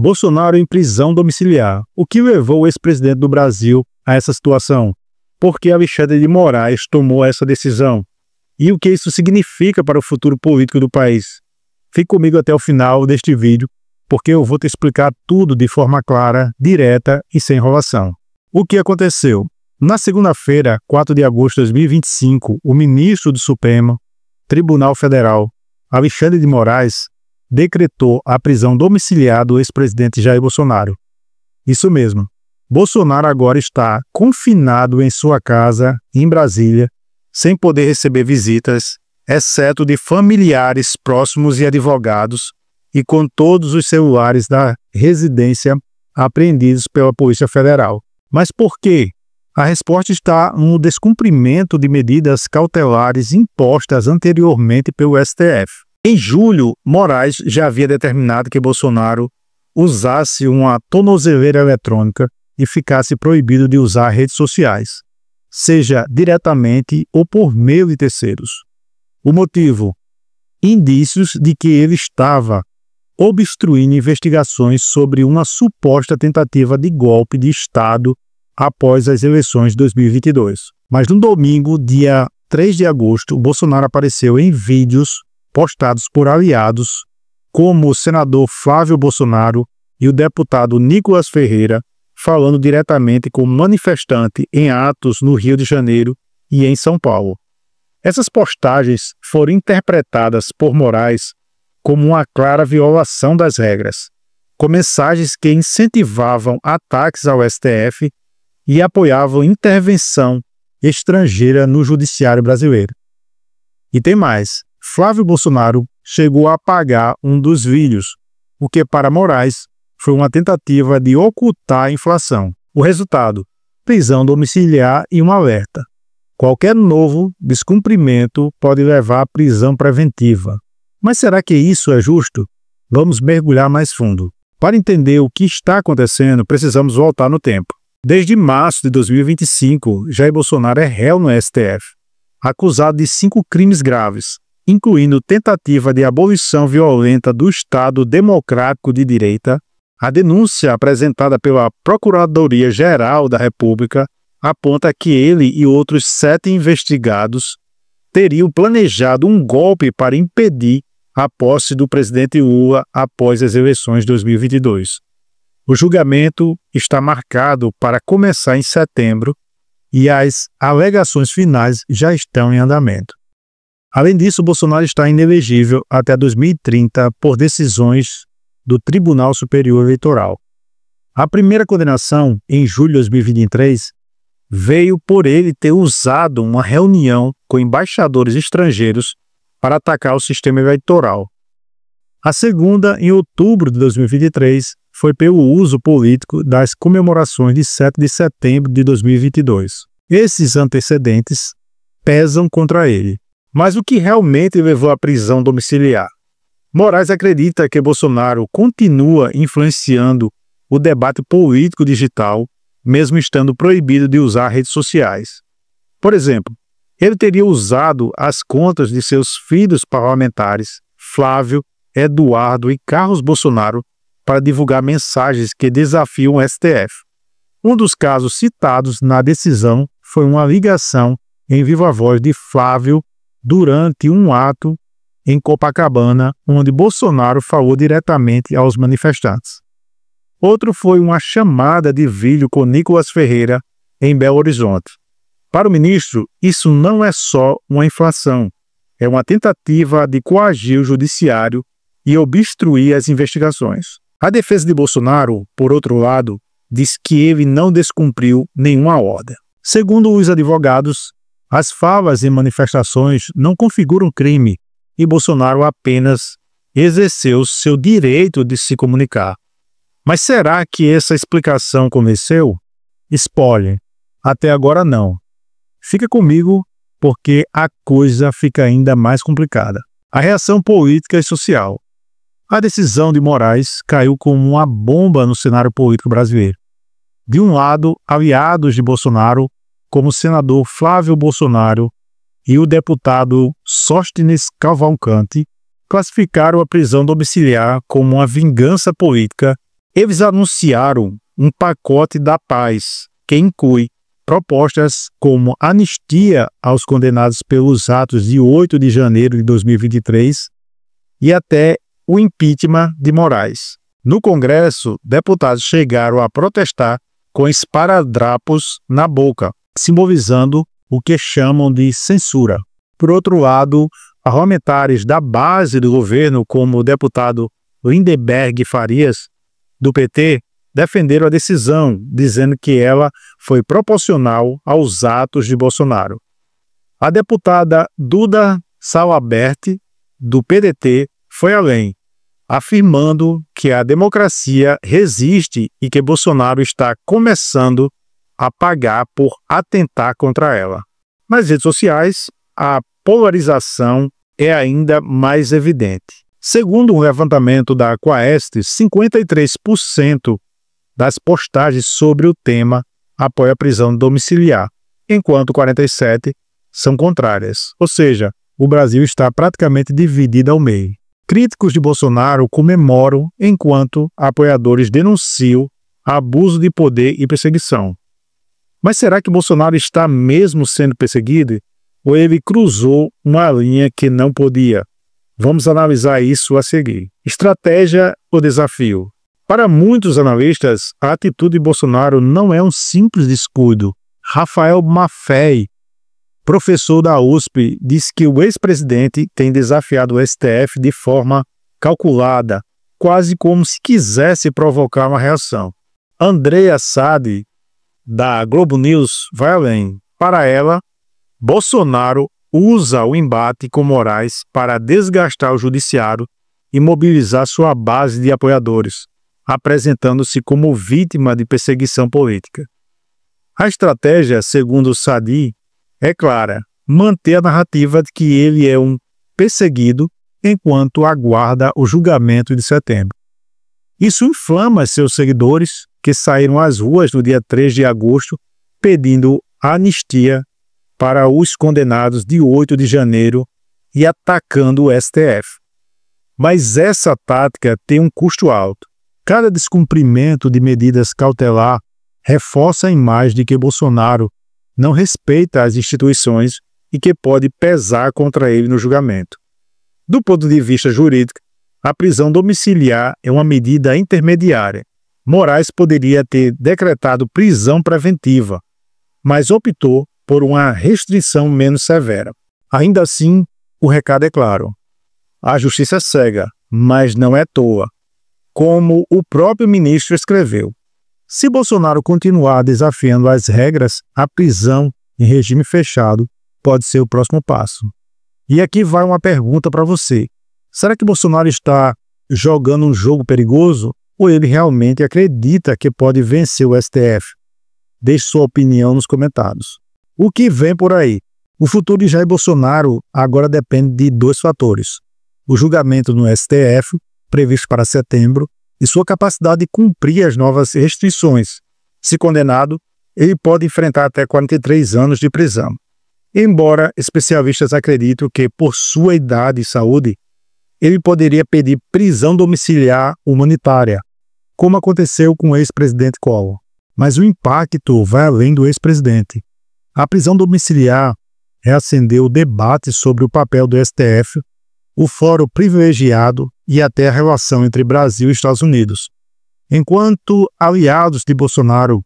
Bolsonaro em prisão domiciliar. O que levou o ex-presidente do Brasil a essa situação? Por que Alexandre de Moraes tomou essa decisão? E o que isso significa para o futuro político do país? Fique comigo até o final deste vídeo, porque eu vou te explicar tudo de forma clara, direta e sem enrolação. O que aconteceu? Na segunda-feira, 4 de agosto de 2025, o ministro do Supremo Tribunal Federal, Alexandre de Moraes, decretou a prisão domiciliar do ex-presidente Jair Bolsonaro. Isso mesmo. Bolsonaro agora está confinado em sua casa, em Brasília, sem poder receber visitas, exceto de familiares próximos e advogados, e com todos os celulares da residência apreendidos pela Polícia Federal. Mas por quê? A resposta está no descumprimento de medidas cautelares impostas anteriormente pelo STF. Em julho, Moraes já havia determinado que Bolsonaro usasse uma tornozeleira eletrônica e ficasse proibido de usar redes sociais, seja diretamente ou por meio de terceiros. O motivo? Indícios de que ele estava obstruindo investigações sobre uma suposta tentativa de golpe de Estado após as eleições de 2022. Mas no domingo, dia 3 de agosto, Bolsonaro apareceu em vídeos postados por aliados, como o senador Flávio Bolsonaro e o deputado Nicolas Ferreira, falando diretamente com manifestante em atos no Rio de Janeiro e em São Paulo. Essas postagens foram interpretadas por Moraes como uma clara violação das regras, com mensagens que incentivavam ataques ao STF e apoiavam intervenção estrangeira no judiciário brasileiro. E tem mais. Flávio Bolsonaro chegou a apagar um dos vídeos, o que para Moraes foi uma tentativa de ocultar a inflação. O resultado: prisão domiciliar e um alerta. Qualquer novo descumprimento pode levar à prisão preventiva. Mas será que isso é justo? Vamos mergulhar mais fundo. Para entender o que está acontecendo, precisamos voltar no tempo. Desde março de 2025, Jair Bolsonaro é réu no STF, acusado de 5 crimes graves, incluindo tentativa de abolição violenta do Estado Democrático de Direita. A denúncia apresentada pela Procuradoria-Geral da República aponta que ele e outros 7 investigados teriam planejado um golpe para impedir a posse do presidente Lula após as eleições de 2022. O julgamento está marcado para começar em setembro e as alegações finais já estão em andamento. Além disso, Bolsonaro está inelegível até 2030 por decisões do Tribunal Superior Eleitoral. A primeira condenação, em julho de 2023, veio por ele ter usado uma reunião com embaixadores estrangeiros para atacar o sistema eleitoral. A segunda, em outubro de 2023, foi pelo uso político das comemorações de 7 de setembro de 2022. Esses antecedentes pesam contra ele. Mas o que realmente levou à prisão domiciliar? Moraes acredita que Bolsonaro continua influenciando o debate político digital, mesmo estando proibido de usar redes sociais. Por exemplo, ele teria usado as contas de seus filhos parlamentares, Flávio, Eduardo e Carlos Bolsonaro, para divulgar mensagens que desafiam o STF. Um dos casos citados na decisão foi uma ligação em viva voz de Flávio durante um ato em Copacabana, onde Bolsonaro falou diretamente aos manifestantes. Outro foi uma chamada de vídeo com Nicolas Ferreira em Belo Horizonte. Para o ministro, isso não é só uma inflação, é uma tentativa de coagir o judiciário e obstruir as investigações. A defesa de Bolsonaro, por outro lado, diz que ele não descumpriu nenhuma ordem. Segundo os advogados, as falas em manifestações não configuram crime e Bolsonaro apenas exerceu seu direito de se comunicar. Mas será que essa explicação convenceu? Spoiler, até agora não. Fica comigo porque a coisa fica ainda mais complicada. A reação política e social. A decisão de Moraes caiu como uma bomba no cenário político brasileiro. De um lado, aliados de Bolsonaro, como o senador Flávio Bolsonaro e o deputado Sóstenes Cavalcante, classificaram a prisão domiciliar como uma vingança política Eles anunciaram um pacote da paz que inclui propostas como anistia aos condenados pelos atos de 8 de janeiro de 2023 e até o impeachment de Moraes. No Congresso, deputados chegaram a protestar com esparadrapos na boca, simbolizando o que chamam de censura. Por outro lado, parlamentares da base do governo, como o deputado Lindenberg Farias, do PT, defenderam a decisão, dizendo que ela foi proporcional aos atos de Bolsonaro. A deputada Duda Salabert, do PDT, foi além, afirmando que a democracia resiste e que Bolsonaro está começando a pagar por atentar contra ela. Nas redes sociais, a polarização é ainda mais evidente. Segundo um levantamento da Quaest, 53% das postagens sobre o tema apoiam a prisão domiciliar, enquanto 47% são contrárias. Ou seja, o Brasil está praticamente dividido ao meio. Críticos de Bolsonaro comemoram, enquanto apoiadores denunciam abuso de poder e perseguição. Mas será que Bolsonaro está mesmo sendo perseguido? Ou ele cruzou uma linha que não podia? Vamos analisar isso a seguir. Estratégia ou desafio? Para muitos analistas, a atitude de Bolsonaro não é um simples descuido. Rafael Maffei, professor da USP, diz que o ex-presidente tem desafiado o STF de forma calculada, quase como se quisesse provocar uma reação. Andrea Sade, da Globo News, vai além. Para ela, Bolsonaro usa o embate com Moraes para desgastar o judiciário e mobilizar sua base de apoiadores, apresentando-se como vítima de perseguição política. A estratégia, segundo Sadi, é clara: manter a narrativa de que ele é um perseguido enquanto aguarda o julgamento de setembro. Isso inflama seus seguidores, que saíram às ruas no dia 3 de agosto pedindo anistia para os condenados de 8 de janeiro e atacando o STF. Mas essa tática tem um custo alto. Cada descumprimento de medidas cautelar reforça a imagem de que Bolsonaro não respeita as instituições e que pode pesar contra ele no julgamento. Do ponto de vista jurídico, a prisão domiciliar é uma medida intermediária. Moraes poderia ter decretado prisão preventiva, mas optou por uma restrição menos severa. Ainda assim, o recado é claro: a justiça é cega, mas não é tola, como o próprio ministro escreveu. Se Bolsonaro continuar desafiando as regras, a prisão em regime fechado pode ser o próximo passo. E aqui vai uma pergunta para você: será que Bolsonaro está jogando um jogo perigoso ou ele realmente acredita que pode vencer o STF? Deixe sua opinião nos comentários. O que vem por aí? O futuro de Jair Bolsonaro agora depende de dois fatores: o julgamento no STF, previsto para setembro, e sua capacidade de cumprir as novas restrições. Se condenado, ele pode enfrentar até 43 anos de prisão. Embora especialistas acreditem que, por sua idade e saúde, ele poderia pedir prisão domiciliar humanitária, como aconteceu com o ex-presidente Collor. Mas o impacto vai além do ex-presidente. A prisão domiciliar reacendeu o debate sobre o papel do STF, o fórum privilegiado e até a relação entre Brasil e Estados Unidos. Enquanto aliados de Bolsonaro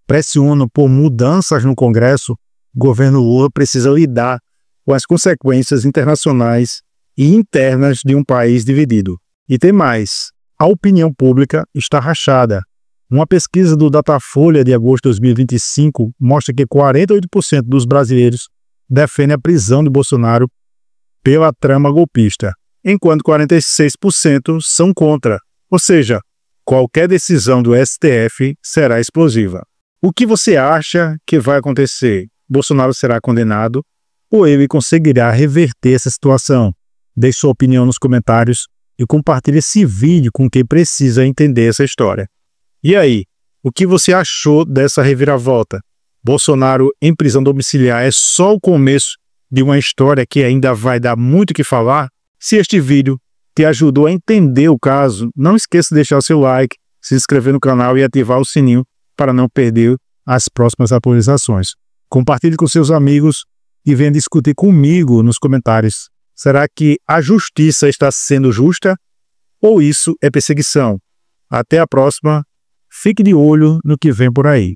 pressionam por mudanças no Congresso, o governo Lula precisa lidar com as consequências internacionais e internas de um país dividido. E tem mais: a opinião pública está rachada. Uma pesquisa do Datafolha de agosto de 2025 mostra que 48% dos brasileiros defendem a prisão de Bolsonaro pela trama golpista, enquanto 46% são contra. Ou seja, qualquer decisão do STF será explosiva. O que você acha que vai acontecer? Bolsonaro será condenado ou ele conseguirá reverter essa situação? Deixe sua opinião nos comentários e compartilhe esse vídeo com quem precisa entender essa história. E aí, o que você achou dessa reviravolta? Bolsonaro em prisão domiciliar é só o começo de uma história que ainda vai dar muito o que falar? Se este vídeo te ajudou a entender o caso, não esqueça de deixar o seu like, se inscrever no canal e ativar o sininho para não perder as próximas atualizações. Compartilhe com seus amigos e venha discutir comigo nos comentários. Será que a justiça está sendo justa ou isso é perseguição? Até a próxima. Fique de olho no que vem por aí.